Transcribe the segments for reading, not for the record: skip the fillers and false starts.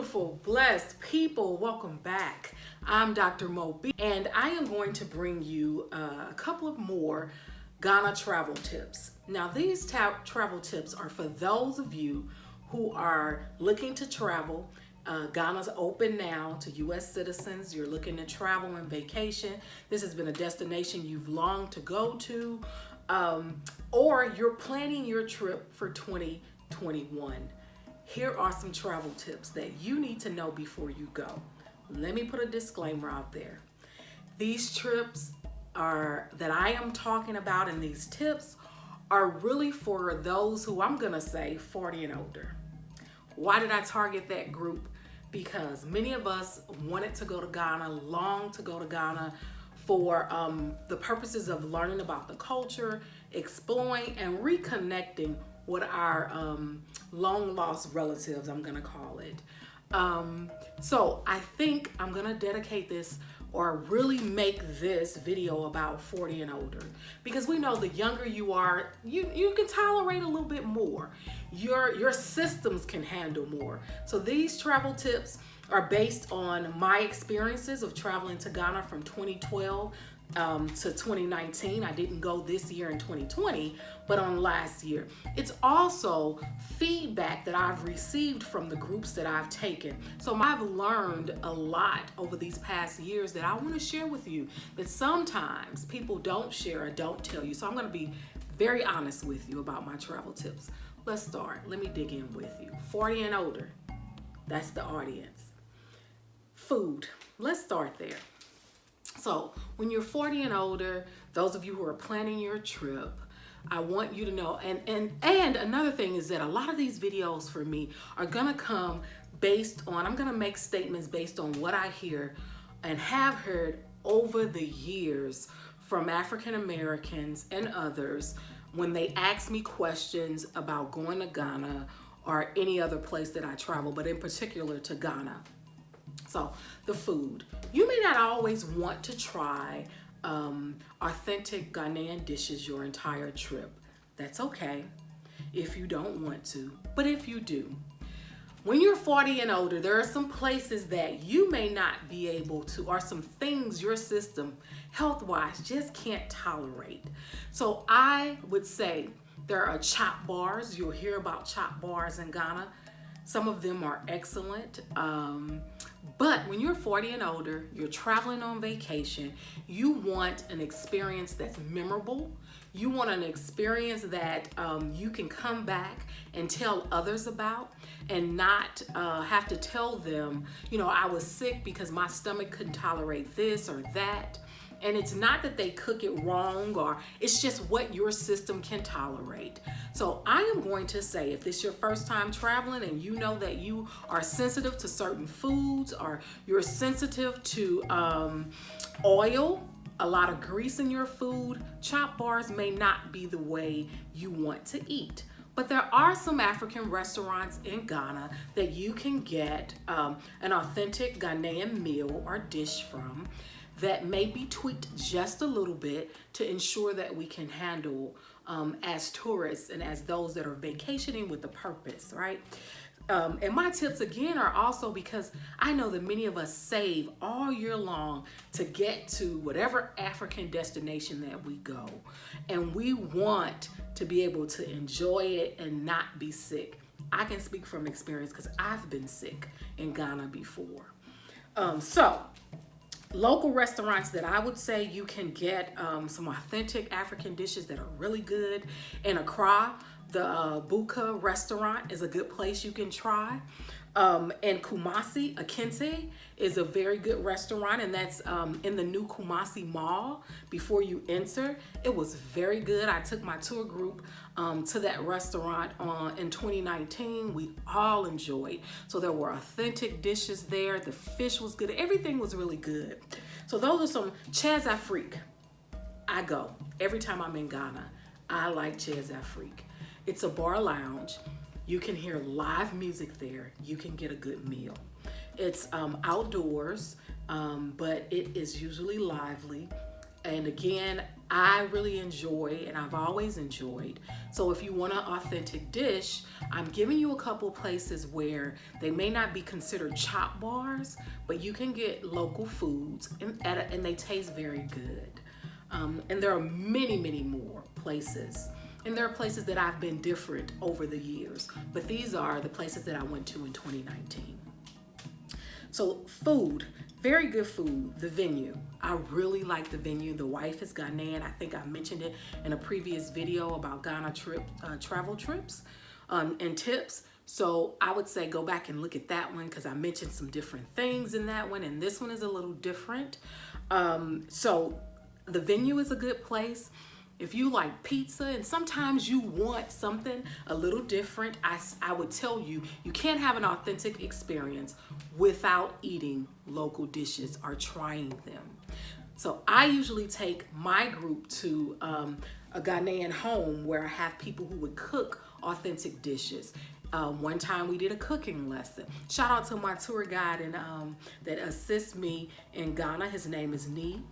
Beautiful, blessed people, welcome back. I'm Dr. Moby, and I am going to bring you a couple of more Ghana travel tips. Now, these travel tips are for those of you who are looking to travel. Ghana's open now to U.S. citizens. You're looking to travel and vacation. This has been a destination you've longed to go to, or you're planning your trip for 2021. Here are some travel tips that you need to know before you go. Let me put a disclaimer out there. These trips that I am talking about, and these tips are really for those who, I'm gonna say, 40 and older. Why did I target that group? Because many of us wanted to go to Ghana, long to go to Ghana for the purposes of learning about the culture, exploring and reconnecting with our long lost relatives, I'm gonna call it. So I think I'm gonna dedicate this or really make this video about 40 and older, because we know the younger you are, you can tolerate a little bit more. Your systems can handle more. So these travel tips are based on my experiences of traveling to Ghana from 2012 to 2019. I didn't go this year in 2020, but on last year. It's also feedback that I've received from the groups that I've taken. So I've learned a lot over these past years that I want to share with you that sometimes people don't share or don't tell you. So I'm going to be very honest with you about my travel tips. Let's start. Let me dig in with you. 40 and older, that's the audience. Food, let's start there. So when you're 40 and older, those of you who are planning your trip, I want you to know, and another thing is that a lot of these videos for me are gonna come based on, I'm gonna make statements based on what I hear and have heard over the years from African Americans and others when they ask me questions about going to Ghana or any other place that I travel, but in particular to Ghana. So the food, you may not always want to try authentic Ghanaian dishes your entire trip. That's okay if you don't want to, but if you do, when you're 40 and older, there are some places that you may not be able to, or some things your system health-wise just can't tolerate. So I would say there are chop bars. You'll hear about chop bars in Ghana. Some of them are excellent. But when you're 40 and older, you're traveling on vacation, you want an experience that's memorable. You want an experience that you can come back and tell others about, and not have to tell them, you know, I was sick because my stomach couldn't tolerate this or that. And it's not that they cook it wrong, or it's just what your system can tolerate. So I am going to say, if this is your first time traveling and you know that you are sensitive to certain foods, or you're sensitive to oil, a lot of grease in your food, chop bars may not be the way you want to eat. But there are some African restaurants in Ghana that you can get an authentic Ghanaian meal or dish from, that may be tweaked just a little bit to ensure that we can handle as tourists and as those that are vacationing with a purpose, right? And my tips again are also because I know that many of us save all year long to get to whatever African destination that we go. And we want to be able to enjoy it and not be sick. I can speak from experience because I've been sick in Ghana before. So local restaurants that I would say you can get some authentic African dishes that are really good. In Accra, the Buka restaurant is a good place you can try. In Kumasi, Akinte is a very good restaurant, and that's in the new Kumasi Mall before you enter. It was very good. I took my tour group to that restaurant in 2019. We all enjoyed. So there were authentic dishes there. The fish was good. Everything was really good. So those are some. Chez Afrique, I go every time I'm in Ghana. I like Chez Afrique. It's a bar lounge. You can hear live music there. You can get a good meal. It's outdoors, but it is usually lively. And again, I really enjoy, and I've always enjoyed. So if you want an authentic dish, I'm giving you a couple places where they may not be considered chop bars, but you can get local foods and they taste very good. And there are many, many more places. And there are places that I've been different over the years, but these are the places that I went to in 2019. So food, very good food. The venue, I really like the venue. The wife is Ghanaian. I think I mentioned it in a previous video about Ghana travel trips and tips. So I would say go back and look at that one because I mentioned some different things in that one, and this one is a little different. So the venue is a good place. If you like pizza and sometimes you want something a little different, I would tell you, you can't have an authentic experience without eating local dishes or trying them. So I usually take my group to a Ghanaian home where I have people who would cook authentic dishes. One time we did a cooking lesson. Shout out to my tour guide and that assists me in Ghana. His name is Nee.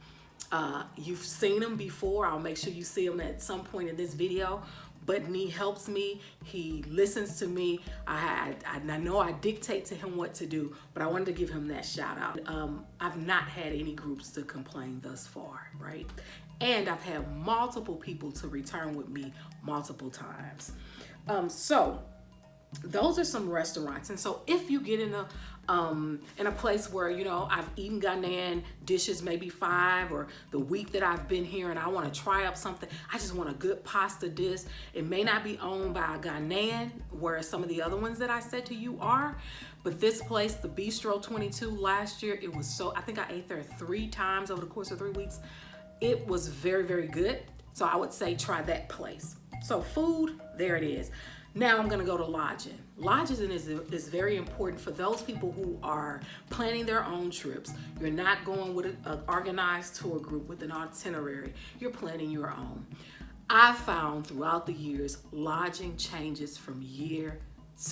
You've seen him before. I'll make sure you see him at some point in this video. But Nee helps me. He listens to me. I know I dictate to him what to do, but I wanted to give him that shout out. I've not had any groups to complain thus far, right? And I've had multiple people to return with me multiple times. So those are some restaurants. And so if you get in a place where, you know, I've eaten Ghanaian dishes, maybe 5, or the week that I've been here and I want to try up something, I just want a good pasta dish. It may not be owned by a Ghanaian, whereas some of the other ones that I said to you are, but this place, the Bistro 22, last year, it was so, I think I ate there 3 times over the course of 3 weeks. It was very, very good. So I would say try that place. So food, there it is. Now I'm gonna go to lodging. Lodging is very important for those people who are planning their own trips. You're not going with an organized tour group with an itinerary. You're planning your own. I found throughout the years, lodging changes from year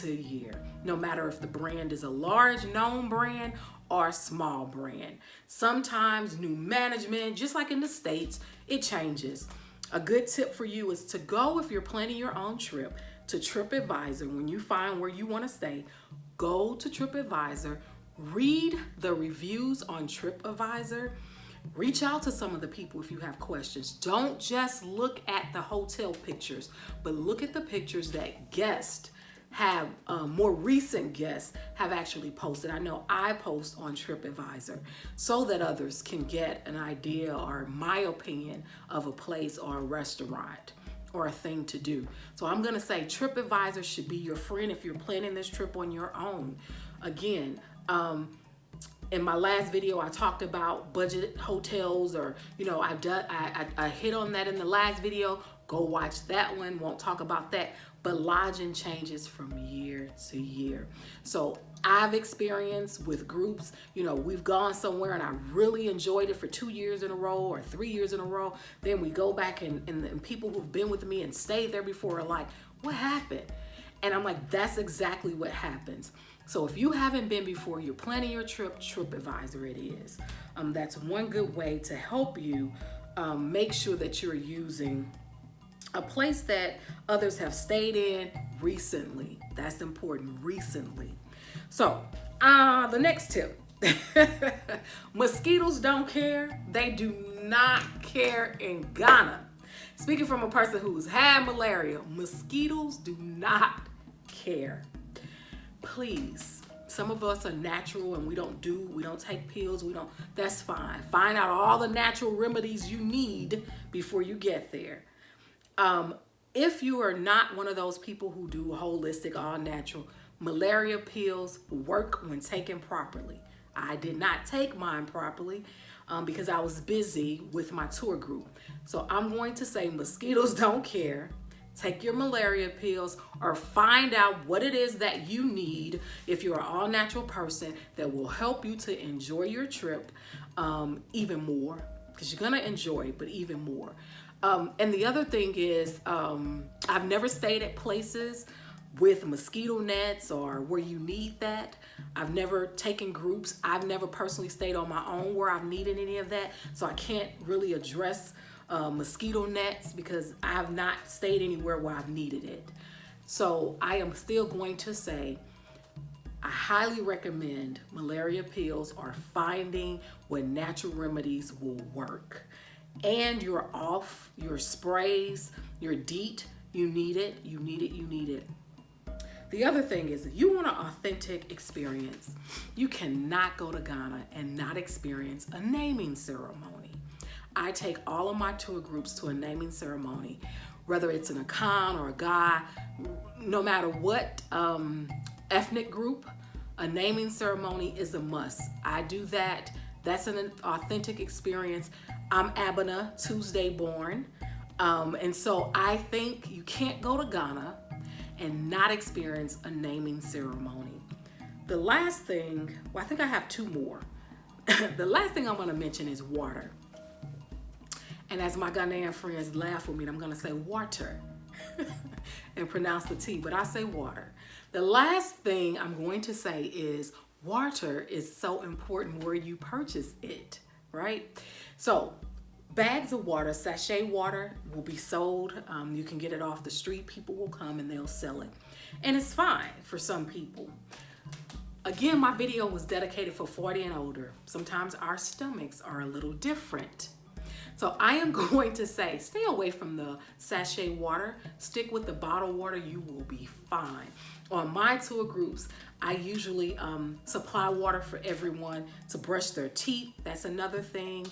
to year. No matter if the brand is a large known brand or a small brand. Sometimes new management, just like in the States, it changes. A good tip for you is to go, if you're planning your own trip, to TripAdvisor. When you find where you want to stay, go to TripAdvisor, read the reviews on TripAdvisor, reach out to some of the people if you have questions. Don't just look at the hotel pictures, but look at the pictures that guests have, more recent guests have actually posted. I know I post on TripAdvisor so that others can get an idea or my opinion of a place or a restaurant or a thing to do. So I'm gonna say TripAdvisor should be your friend if you're planning this trip on your own. Again, in my last video, I talked about budget hotels, or, you know, I hit on that in the last video. Go watch that one, won't talk about that. But lodging changes from year to year. So I've experienced with groups, you know, we've gone somewhere and I really enjoyed it for 2 years in a row or 3 years in a row. Then we go back and people who've been with me and stayed there before are like, what happened? And I'm like, that's exactly what happens. So if you haven't been before, you're planning your trip, TripAdvisor it is. That's one good way to help you make sure that you're using a place that others have stayed in recently. That's important, recently. So the next tip, mosquitoes don't care. They do not care in Ghana. Speaking from a person who's had malaria, mosquitoes do not care. Please, some of us are natural and we don't take pills, that's fine. Find out all the natural remedies you need before you get there. If you are not one of those people who do holistic, all natural, malaria pills work when taken properly. I did not take mine properly because I was busy with my tour group. So I'm going to say mosquitoes don't care. Take your malaria pills or find out what it is that you need if you're an all natural person that will help you to enjoy your trip even more, because you're gonna enjoy it, but even more. And the other thing is, I've never stayed at places with mosquito nets or where you need that. I've never taken groups. I've never personally stayed on my own where I've needed any of that. So I can't really address mosquito nets, because I have not stayed anywhere where I've needed it. So I am still going to say I highly recommend malaria pills or finding what natural remedies will work. And your off, your sprays, your DEET, you need it, you need it, you need it. The other thing is, if you want an authentic experience, you cannot go to Ghana and not experience a naming ceremony. I take all of my tour groups to a naming ceremony, whether it's an Akan or a guy, no matter what ethnic group, a naming ceremony is a must. I do that. That's an authentic experience. I'm Abena, Tuesday born. And so I think you can't go to Ghana and not experience a naming ceremony. The last thing, well, I think I have two more. The last thing I'm gonna mention is water. And as my Ghanaian friends laugh with me, I'm gonna say water and pronounce the T, but I say water. The last thing I'm going to say is water is so important where you purchase it, right? So bags of water, sachet water will be sold. You can get it off the street. People will come and they'll sell it. And it's fine for some people. Again, my video was dedicated for 40 and older. Sometimes our stomachs are a little different. So I am going to say, stay away from the sachet water. Stick with the bottled water, you will be fine. On my tour groups, I usually supply water for everyone to brush their teeth. That's another thing.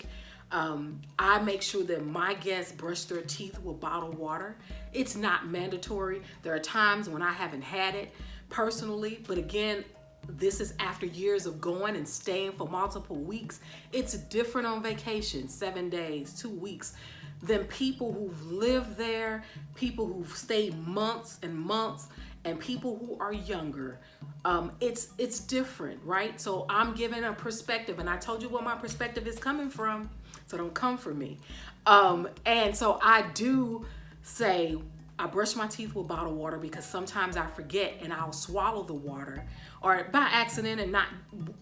I make sure that my guests brush their teeth with bottled water. It's not mandatory. There are times when I haven't had it personally, but again, this is after years of going and staying for multiple weeks. It's different on vacation, 7 days, 2 weeks, than people who've lived there, people who've stayed months and months, and people who are younger. It's different, right? So I'm giving a perspective, and I told you where my perspective is coming from, so don't come for me. And so I do say, I brush my teeth with bottled water because sometimes I forget and I'll swallow the water or by accident and not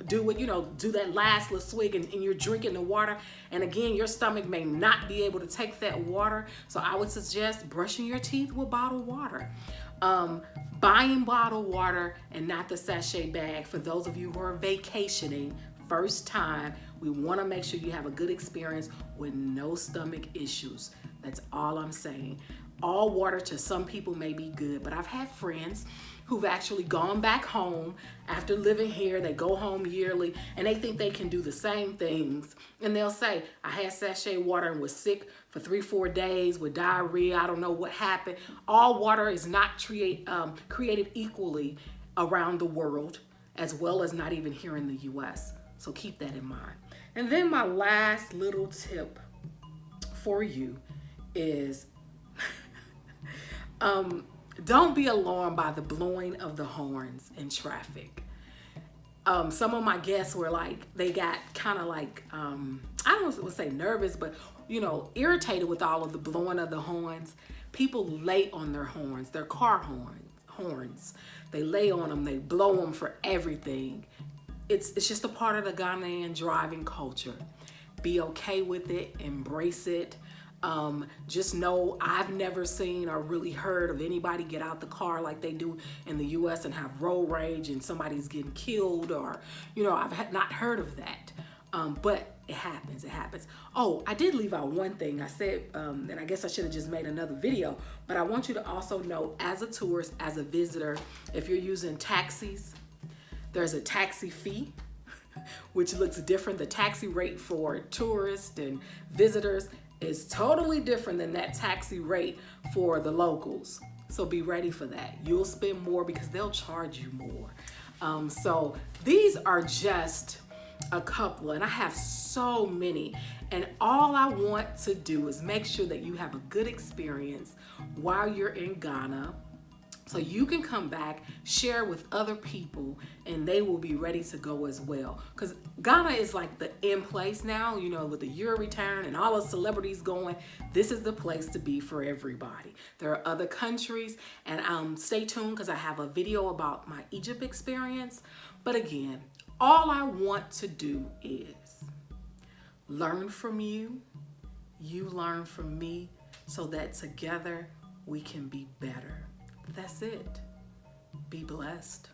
do it, do that last little swig and you're drinking the water. And again, your stomach may not be able to take that water. So I would suggest brushing your teeth with bottled water. Buying bottled water and not the sachet bag. For those of you who are vacationing, first time, we want to make sure you have a good experience with no stomach issues. That's all I'm saying. All water to some people may be good, but I've had friends who've actually gone back home after living here. They go home yearly and they think they can do the same things. And they'll say, I had sachet water and was sick for 3-4 days with diarrhea. I don't know what happened. All water is not created equally around the world, as well as not even here in the US. So keep that in mind. And then my last little tip for you is don't be alarmed by the blowing of the horns in traffic. Some of my guests were like, they got kind of like, I don't want to say nervous, but irritated with all of the blowing of the horns. People lay on their horns, their car horns. They lay on them, they blow them for everything. It's just a part of the Ghanaian driving culture. Be okay with it, embrace it. Just know I've never seen or really heard of anybody get out the car like they do in the US and have road rage and somebody's getting killed, or I've not heard of that. But it happens, it happens. Oh, I did leave out one thing. I said, and I guess I should have just made another video, but I want you to also know, as a tourist, as a visitor, if you're using taxis, there's a taxi fee, which looks different. The taxi rate for tourists and visitors is totally different than that taxi rate for the locals. So be ready for that. You'll spend more because they'll charge you more. So these are just a couple, and I have so many. And all I want to do is make sure that you have a good experience while you're in Ghana, so you can come back, share with other people, and they will be ready to go as well. Because Ghana is like the in place now, with the Euro return and all the celebrities going. This is the place to be for everybody. There are other countries, and stay tuned because I have a video about my Egypt experience. But again, all I want to do is learn from you, you learn from me, so that together we can be better. That's it. Be blessed.